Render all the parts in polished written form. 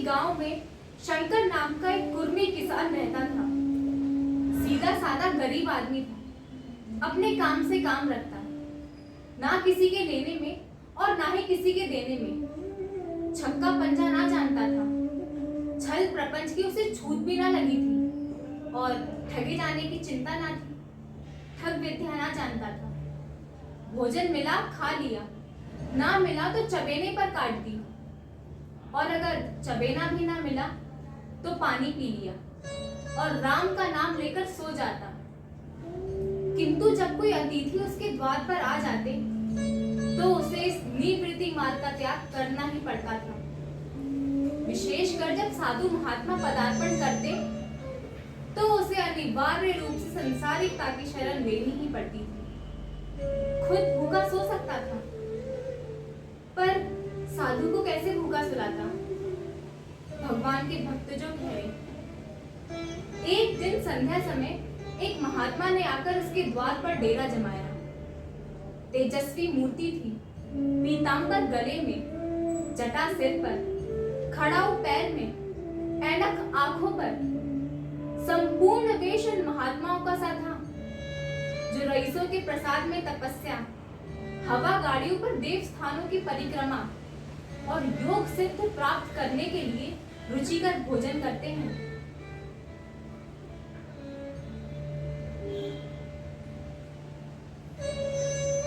एक गांव में शंकर नाम का एक कुर्मी किसान रहता था। सीधा साधा गरीब आदमी था। अपने काम से काम रखता, ना किसी के लेने में और ना ही किसी के देने में। छक्का पंजा ना जानता था। छल प्रपंच की उसे छूट भी ना लगी थी और ठगे जाने की चिंता ना थी। ठग विद्या ना जानता था। भोजन मिला खा लिया, ना मिला तो चबेने पर काट दी, और अगर चबेना भी ना मिला तो पानी पी लिया और राम का नाम लेकर सो जाता। किंतु जब कोई अतिथि उसके द्वार पर आ जाते तो उसे इस निवृत्ति मार्ग का त्याग करना ही पड़ता था। विशेषकर जब साधु महात्मा पदार्पण करते तो उसे अनिवार्य रूप से संसारिकता की शरण लेनी ही पड़ती थी। खुद भूखा सो सकता था, पर साधु को कैसे भूखा सुलाता? भगवान के भक्त जो ठहरे। एक दिन संध्या समय एक महात्मा ने आकर उसके द्वार पर डेरा जमाया। तेजस्वी मूर्ति थी, पीतांबर गले में, जटा सिर पर, खड़ाऊ पैर में, ऐनक आंखों पर। संपूर्ण वेश उन महात्माओं का सा था जो रईसों के प्रसाद में तपस्या, हवा गाड़ियों पर देव स्थानों की परिक्रमा और योग सिद्ध प्राप्त करने के लिए रुचिकर भोजन करते हैं।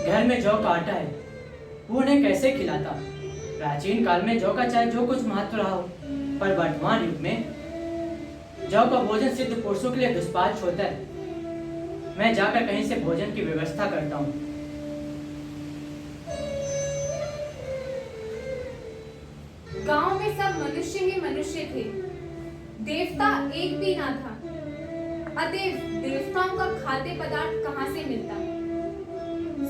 घर में जौ का आटा है, वो उन्हें कैसे खिलाता? प्राचीन काल में जौ का चाहे जो कुछ महत्व रहा हो, पर वर्तमान युग में जौ का भोजन सिद्ध पुरुषों के लिए दुष्पाच होता है। मैं जाकर कहीं से भोजन की व्यवस्था करता हूँ। गांव में सब मनुष्य ही मनुष्य थे, देवता एक भी ना था। अतएव देवताओं का खाद्य पदार्थ कहाँ से मिलता?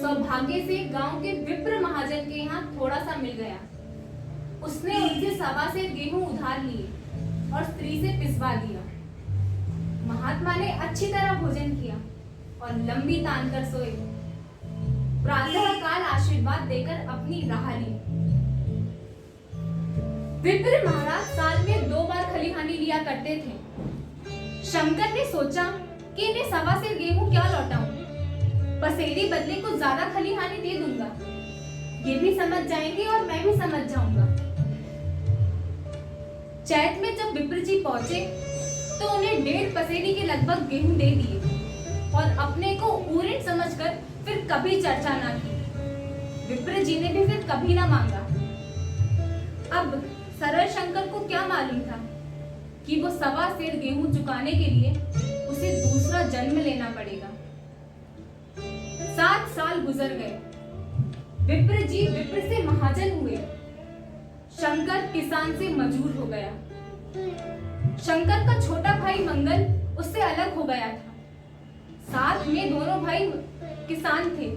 सौभाग्य से गांव के विप्र महाजन के यहाँ थोड़ा सा मिल गया। उसने उनसे सवा से गेहूं उधार लिए और स्त्री से पिसवा दिया। महात्मा ने अच्छी तरह भोजन किया और लंबी तान कर सोए। प्रातः काल आशीर्वाद देकर अपनी राह ली। विप्र महाराज साल में 2 बार खलिहानी लिया करते थे। शंकर ने सोचा कि इन्हें सवा से गेहूं क्या लौटाऊं, पसेरी बदले को ज्यादा खलिहानी दे दूंगा। ये भी समझ जाएंगे और मैं भी समझ जाऊंगा। चैत में जब विप्र जी पहुंचे तो उन्हें 1.5 पसेरी के लगभग गेहूं दे दिए और अपने को ऊरिन समझकर फिर कभी चर्चा ना की। विप्र जी ने भी फिर कभी ना मांगा। अब सरल शंकर को क्या मालूम था कि वो सवा सेर गेहूं चुकाने के लिए उसे दूसरा जन्म लेना पड़ेगा। 7 साल गुजर गए। विप्र जी विप्र से महाजन हुए। शंकर किसान से मजूर हो गया। शंकर का छोटा भाई मंगल उससे अलग हो गया था। साथ में दोनों भाई किसान थे,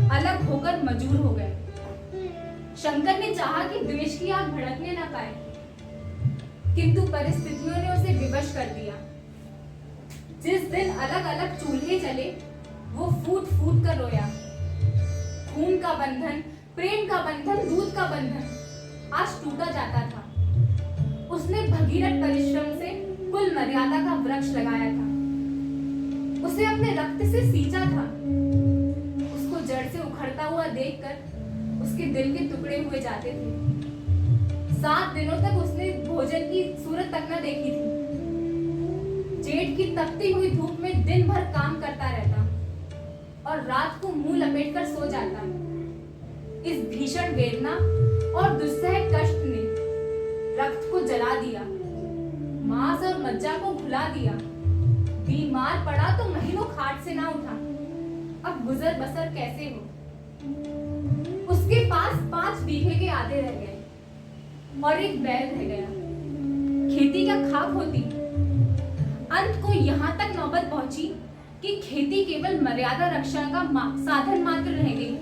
अलग होकर मजूर हो गए। शंकर ने चाहा कि द्वेष की आग भड़कने न पाए, किंतु परिस्थितियों ने उसे विवश कर दिया। जिस दिन अलग अलग चूल्हे जले वो फूट फूट कर रोया। खून का बंधन, प्रेम का बंधन, दूध का बंधन आज टूटा जाता था। उसने भगीरथ परिश्रम से कुल मर्यादा का वृक्ष लगाया था। उसे अपने रक्त से सींचा था। उसको जड़ से उखड़ता हुआ देखकर उसके दिल के टुकड़े हुए जाते थे। 7 दिनों तक उसने भोजन की सूरत तक न देखी थी। जेठ की तपती हुई धूप में दिन भर काम करता रहता और रात को मुंह लपेटकर सो जाता। इस भीषण वेदना और दुस्सह कष्ट ने रक्त को जला दिया, मांस और मज्जा को भुला दिया। बीमार पड़ा तो महीनों खाट से ना उठा। अब गुजर बसर कैसे हो? उसके पास 5 बीघे के आधे रह गए और एक बैल रह गया। खेती का खाक होती। अंत को यहाँ तक नौबत पहुंची कि खेती केवल मर्यादा रक्षा का साधन मात्र रह गई।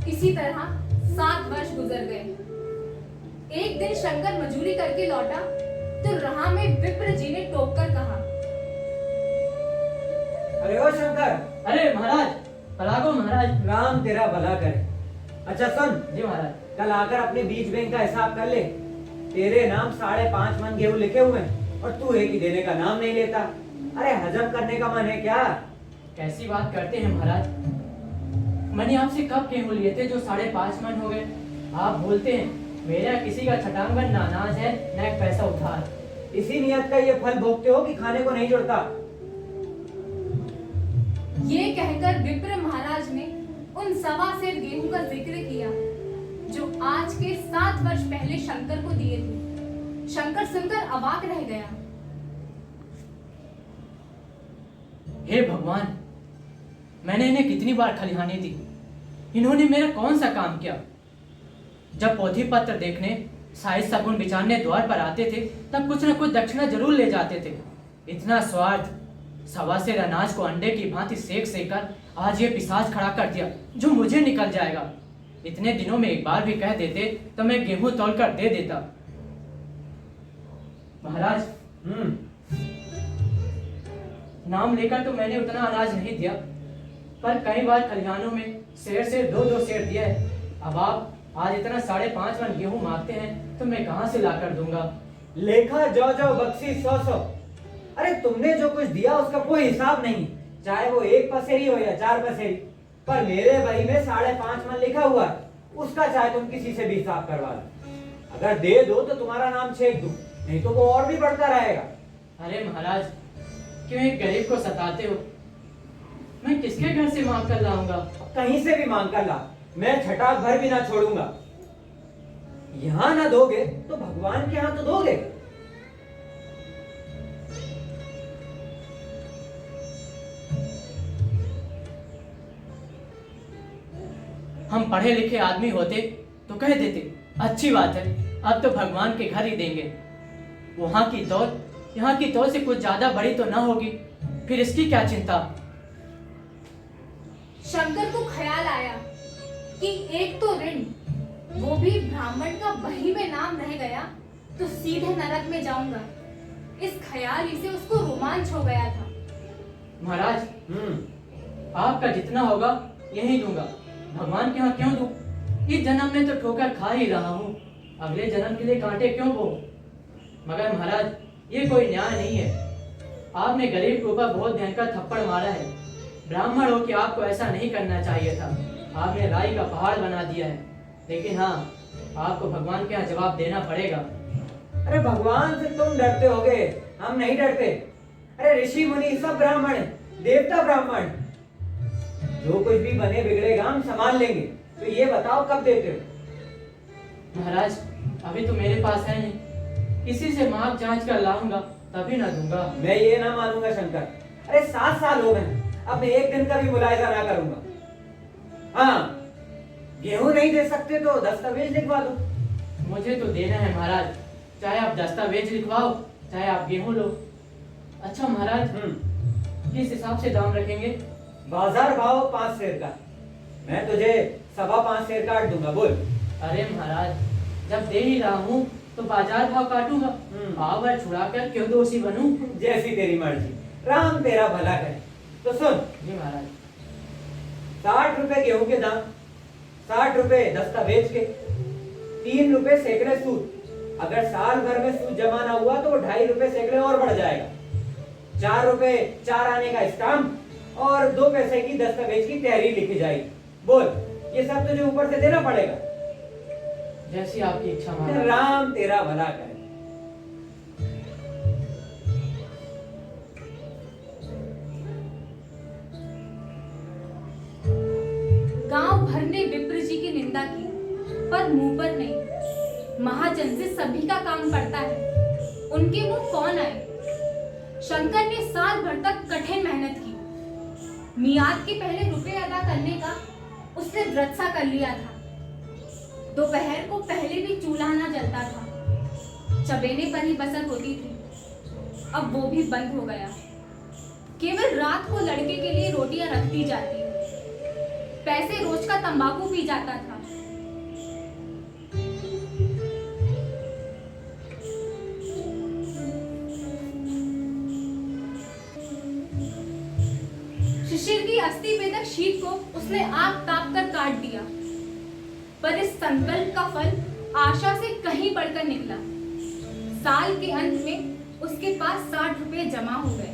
इसी तरह 7 वर्ष गुजर गए। एक दिन शंकर मजूरी करके लौटा तो राह में विप्र जी ने टोक कर कहा, अरे ओ शंकर! अरे महाराज, परागो महाराज। राम तेरा भला करे। अच्छा सुन, जी महाराज। कल आकर अपने बीज बैंक का हिसाब कर ले। तेरे नाम 5.5 मन गेहूं लिखे हुए हैं और तू एक ही देने का नाम नहीं लेता। अरे हजम करने का मन है क्या? कैसी बात करते हैं महाराज, मैंने आपसे कब गेहूं लिए थे जो 5.5 मन हो गए? आप बोलते हैं मेरा किसी का छटांगन ना अनाज है न एक पैसा उधार। इसी नियत का ये फल भोगते हो कि खाने को नहीं जुड़ता। ये कहकर विप्र महाराज ने उन 1.25 सेर गेहूं का जिक्र किया जो आज के 7 वर्ष पहले शंकर को दिए थे। शंकर सुनकर अवाक रह गया। हे भगवान, मैंने इन्हें कितनी बार खलिहानी दी, इन्होंने मेरा कौन सा काम किया? जब पोथी पत्र देखने साइज सगुन बिचारने द्वार पर आते थे तब कुछ न कुछ दक्षिणा जरूर ले जाते थे। इतना स्वार्थ, 1.25 सेर अनाज को अंडे की भांति सेक कर आज ये पिशाच खड़ा कर दिया जो मुझे निकल जाएगा। इतने दिनों में एक बार भी कह देते तो मैं गेहूं तोल कर दे देता। महाराज, नाम लेकर तो मैंने उतना अनाज नहीं दिया, पर कई बार खलिहानों में सेर से 2-2 सेर दिया है। अब आप आज इतना 5.5 मन गेहूं मांगते हैं तो मैं कहां से लाकर दूंगा? लेखा जो जो बख्शी 100-100। अरे तुमने जो कुछ दिया उसका कोई हिसाब नहीं, चाहे वो 1 पसेरी हो या 4 पसेरी। पर मेरे बही में 5.5 मन लिखा हुआ है, उसका चाहे तुम किसी से भी हिसाब करवा लो। अगर दे दो तो तुम्हारा नाम छेक दूं, नहीं तो वो और भी बढ़ता रहेगा। अरे महाराज, क्यों एक गरीब को सताते हो? मैं किसके घर से मांग कर लाऊंगा? कहीं से भी मांग कर ला, मैं छटाक भर भी ना छोड़ूंगा। यहां ना दोगे तो भगवान के यहां तो दोगे। हम पढ़े लिखे आदमी होते तो कह देते अच्छी बात है, अब तो भगवान के घर ही देंगे। वहां की दौड़ यहाँ की दौड़ से कुछ ज्यादा बड़ी तो ना होगी, फिर इसकी क्या चिंता? शंकर को ख्याल आया कि एक तो ऋण, वो भी ब्राह्मण का बही में नाम रह गया तो सीधे नरक में जाऊंगा। इस ख्याल ही से उसको रोमांच हो गया था। महाराज, आपका जितना होगा यही दूंगा, भगवान के यहाँ क्यों दूं? इस जन्म में तो ठोकर खा ही रहा हूँ, अगले जन्म के लिए कांटे क्यों बो? मगर महाराज, ये कोई न्याय नहीं है। आपने गरीब के ऊपर बहुत भयंकर थप्पड़ मारा है। ब्राह्मण हो कि आपको ऐसा नहीं करना चाहिए था। आपने राई का पहाड़ बना दिया है, लेकिन हाँ, आपको भगवान के यहाँ जवाब देना पड़ेगा। अरे भगवान से तुम डरते होगे, हम नहीं डरते। अरे ऋषि मुनि सब ब्राह्मण है, देवता ब्राह्मण। जो कुछ भी बने बिगड़ेगा हम संभाल लेंगे। तो ये बताओ कब देते हो? महाराज, अभी तो मेरे पास है नहीं, किसी से माप जांच कर लाऊंगा तभी ना दूंगा। मैं ये ना मानूंगा शंकर। अरे 7 साल हो गए, अब मैं एक दिन का भी मुलायजा ना करूंगा। हाँ, गेहूं नहीं दे सकते तो दस्तावेज लिखवा दो। मुझे तो देना है महाराज, चाहे आप दस्तावेज लिखवाओ चाहे आप गेहूं लो। अच्छा महाराज, किस हिसाब से दाम रखेंगे? बाजार भाव 5 सेर का। मैं तुझे 5.25 सेर काट दूंगा, बोल। अरे महाराज, जब दे ही रहा हूँ तो बाजार भाव काटूंगा, भाव भर छुड़ा कर क्यों दोषी बनूं? जैसी तेरी मर्जी, राम तेरा भला करे। तो सुन जी महाराज। 60 रुपए गेहूं के दाम, 60 रुपए दस्तावेज के, 3 रुपए सैकड़े सूद। अगर साल भर में सूद जमा ना हुआ तो 2.5 रुपए सैकड़े और बढ़ जाएगा। 4 रुपए 4 आने का स्टाम्प और 2 पैसे की दस्तावेज की तहरीर लिखी जाएगी। बोल, ये सब तुझे ऊपर से देना पड़ेगा। जैसी आपकी इच्छा महाराज। राम तेरा भला करे। गांव भर ने विप्र जी की निंदा की, पर मुंह पर नहीं। महाजन से सभी का काम पड़ता है, उनके मुंह कौन आए? शंकर ने साल भर तक कठिन मेहनत की। मियाद के पहले रुपए अदा करने का उसने व्रत सा कर लिया था। दोपहर को पहले भी चूल्हा ना जलता था, चबेने पर ही बसर होती थी। अब वो भी बंद हो गया। केवल रात को लड़के के लिए रोटियां रख दी जाती। पैसे रोज का तंबाकू पी जाता था। शिशिर की अस्थि वेदक शीत को उसने आग ताप कर काट दिया। पर इस संकल्प का फल आशा से कहीं बढ़कर निकला। साल के अंत में उसके पास 60 रुपए जमा हो गए।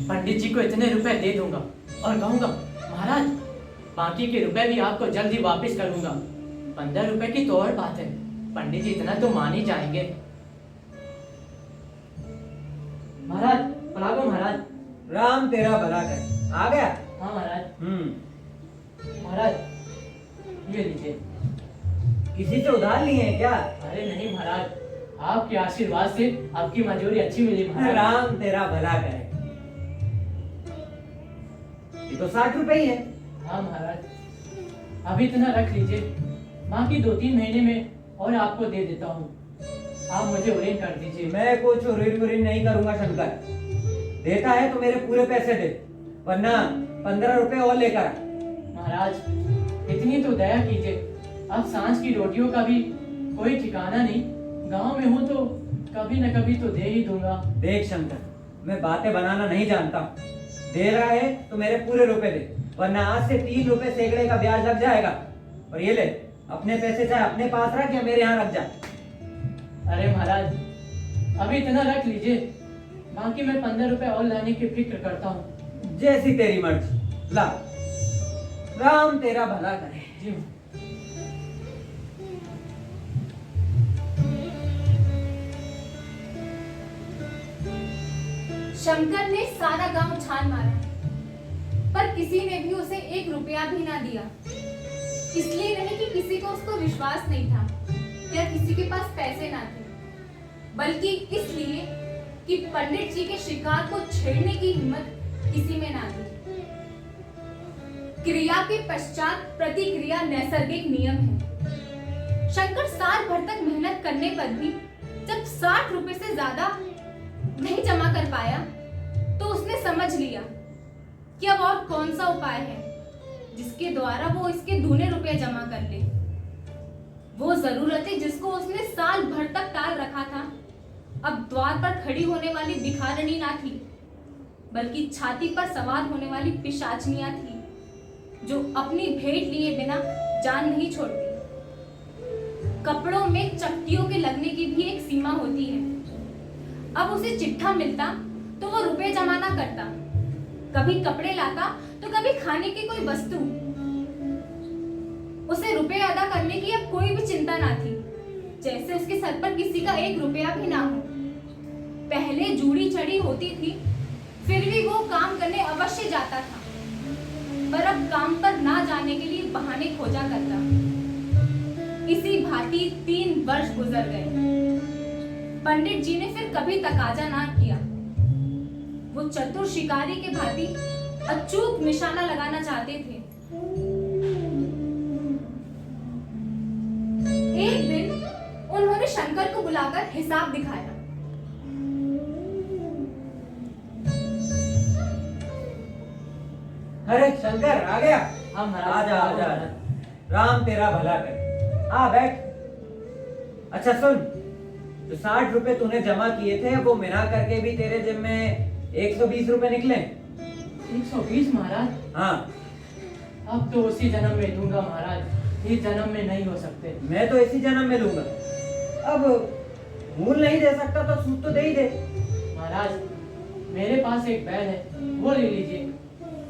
पंडित जी को इतने रुपए दे दूंगा और कहूंगा, महाराज बाकी के रुपए भी आपको जल्द ही वापस करूंगा। 15 रुपए की तो और बात है, पंडित जी इतना तो मान ही जाएंगे। महाराज प्रणाम महाराज। राम तेरा भला करे। आ गया? हाँ महाराज। महाराज ये लीजिए। किसी से उधार लिए हैं क्या? अरे नहीं महाराज, आपके आशीर्वाद से आपकी मजूरी अच्छी मिली महाराज। राम तेरा भला करे। ये तो 60 रुपए ही है। हाँ महाराज, अभी इतना रख लीजिए, बाकी 2-3 महीने में और आपको दे देता हूँ। आप मुझे उड़ीन कर दीजिए। मैं कुछ ऋण नहीं करूंगा शंकर। देता है तो मेरे पूरे पैसे दे, वरना 15 रुपए और लेकर आ। महाराज इतनी तो दया कीजिए, अब सांझ की रोटियों का भी कोई ठिकाना नहीं। गांव में हूँ तो कभी न कभी तो दे ही दूंगा। देख शंकर, मैं बातें बनाना नहीं जानता। दे रहा है तो मेरे पूरे रुपए दे, वरना आज से 3 रुपए सैकड़े का ब्याज लग जाएगा। और ये ले, अपने पैसे चाहे अपने पास रख या मेरे यहाँ रख जा। अरे महाराज अभी इतना रख लीजिए, बाकी मैं 15 रुपए और लाने की फिक्र करता हूँ। जैसी तेरी मर्जी, ला। राम तेरा भला करे। जी। शंकर ने सारा गांव छान मारा, पर किसी ने भी उसे 1 रुपया भी ना दिया। इसलिए नहीं कि किसी को उसको विश्वास नहीं था या किसी के पास पैसे ना थे, बल्कि इसलिए कि पंडित जी के शिकार को छेड़ने की हिम्मत किसी में ना थी। क्रिया के पश्चात प्रतिक्रिया नैसर्गिक नियम है। शंकर साल भर तक मेहनत करने पर भी जब 60 रुपए से ज्यादा नहीं जमा कर पाया, तो उसने समझ लिया कि अब और कौन सा उपाय है जिसके द्वारा वो इसके दूने रुपए जमा कर ले। वो जरूरतें जिसको उसने साल भर तक टाल रखा था, अब द्वार पर खड़ी होने वाली भिखारिणी ना थी, बल्कि छाती पर सवार होने वाली पिशाचनियां थी, जो अपनी भेंट लिए बिना जान नहीं छोड़ती। कपड़ों में चक्तियों के लगने की भी एक सीमा होती है। अब उसे चिट्ठा मिलता तो वो रुपए जमा ना करता, कभी कपड़े लाता तो कभी खाने की कोई वस्तु। उसे रुपए अदा करने की अब कोई भी चिंता ना थी, जैसे उसके सर पर किसी का 1 रुपया भी ना हो। पहले जूड़ी चढ़ी होती थी, फिर भी वो काम करने अवश्य जाता था, पर अब काम पर ना जाने के लिए बहाने खोजा करता। इसी भांति 3 वर्ष गुजर गए। पंडित जी ने फिर कभी तकाजा ना किया। वो चतुर शिकारी के भांति अचूक निशाना लगाना चाहते थे। एक दिन उन्होंने शंकर को बुलाकर हिसाब दिखाया। अरे शंकर आ गया? हाँ महाराज। आजा आजा आजा। राम तेरा भला करे। आ बैठ। अच्छा सुन, तो 60 रुपए तूने जमा किए थे, वो मिला करके भी तेरे जिम में 120 रुपए निकले। 120 महाराज? हाँ। अब तो उसी जन्म में दूंगा महाराज, इस जन्म में नहीं हो सकते। मैं तो इसी जन्म में लूंगा। अब मूल नहीं दे सकता तो सूद तो दे ही दे। महाराज मेरे पास एक बैल है, वो ले लीजिए,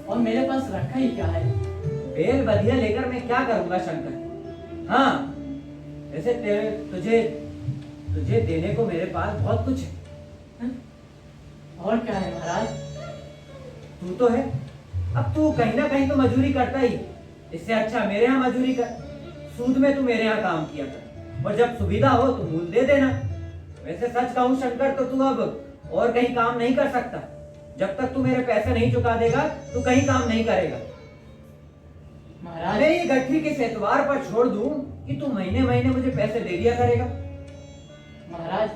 और मेरे पास रखा ही क्या है। बेल बधिया लेकर मैं क्या करूंगा शंकर? हाँ, ऐसे तुझे तुझे देने को मेरे पास बहुत कुछ है। और क्या है महाराज? तू तो है। अब तू कहीं ना कहीं तो मजूरी करता ही, इससे अच्छा मेरे यहाँ मजूरी कर। सूद में तू मेरे यहाँ काम किया कर, और जब सुविधा हो तो मूल दे देना। वैसे सच कहूँ शंकर, तो तू अब और कहीं काम नहीं कर सकता। जब तक तू मेरे पैसे नहीं चुका देगा, तू कहीं काम नहीं करेगा। महाराज मैं ये गठरी के एतवार पर छोड़ दूं कि तू महीने महीने मुझे पैसे दे दिया करेगा। महाराज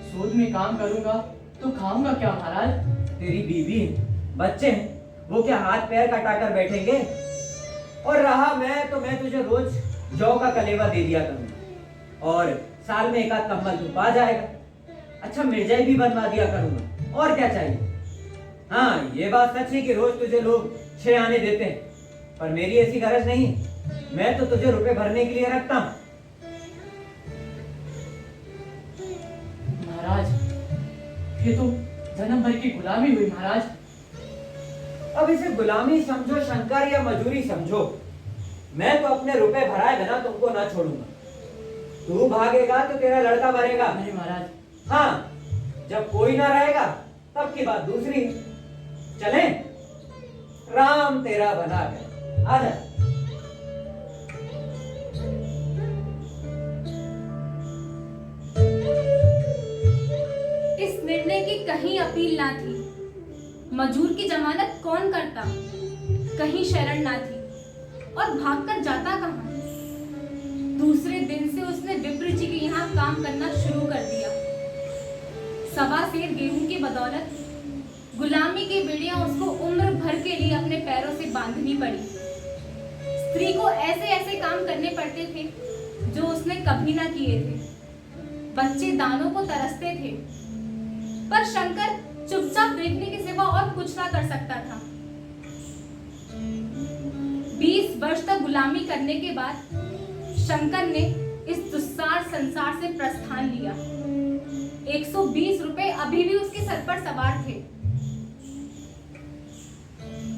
सूद में काम करूंगा तो खाऊंगा क्या महाराज? तेरी बीवी है, बच्चे हैं, वो क्या हाथ पैर कटाकर बैठेंगे? और रहा मैं, तो मैं तुझे रोज जौ का कलेवा दे दिया करूंगा और साल में एक आध कंबल तू पा जाएगा। अच्छा मिर्जाई भी बनवा दिया करूंगा, और क्या चाहिए। हाँ ये बात सच है कि रोज तुझे लोग 6 आने देते हैं, पर मेरी ऐसी गरज नहीं। मैं तो तुझे रुपए भरने के लिए रखता हूं। महाराज, ये तो जन्म भर की गुलामी हुई महाराज। अब इसे गुलामी समझो शंकर या मजूरी समझो, मैं तो अपने रुपए भराए बिना तुमको ना छोड़ूंगा। तू भागेगा तो तेरा लड़का मरेगा। नहीं महाराज। हाँ, जब कोई ना रहेगा तब की बात दूसरी। चले, राम तेरा भला करे। आजा। इस निर्णय की कहीं अपील ना थी। मजूर की जमानत कौन करता, कहीं शरण ना थी, और भागकर जाता कहां। दूसरे दिन से उसने विप्र जी के यहाँ काम करना शुरू कर दिया। 1.25 सेर गेहूं की बदौलत गुलामी की बेड़ियां उसको उम्र भर के लिए अपने पैरों से बांधनी पड़ी। स्त्री को ऐसे ऐसे काम करने पड़ते थे जो उसने कभी ना किए थे। बच्चे दानों को तरसते थे, पर शंकर चुपचाप देखने के सिवा और कुछ ना कर सकता था। 20 वर्ष तक गुलामी करने के बाद शंकर ने इस दुस्सार संसार से प्रस्थान लिया। 120 रुपए अभी भी उसके सर पर सवार थे।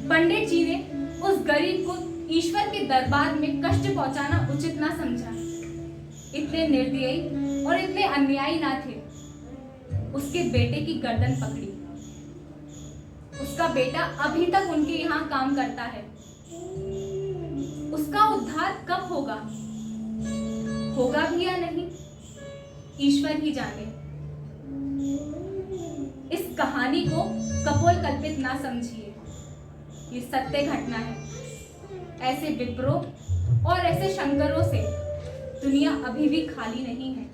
पंडित जी ने उस गरीब को ईश्वर के दरबार में कष्ट पहुंचाना उचित ना समझा। इतने निर्दयी और इतने अन्यायी ना थे। उसके बेटे की गर्दन पकड़ी। उसका बेटा अभी तक उनके यहाँ काम करता है। उसका उद्धार कब होगा भी या नहीं, ईश्वर ही जाने। इस कहानी को कपोल कल्पित ना समझिए, ये सत्य घटना है। ऐसे विप्रों और ऐसे शंकरों से दुनिया अभी भी खाली नहीं है।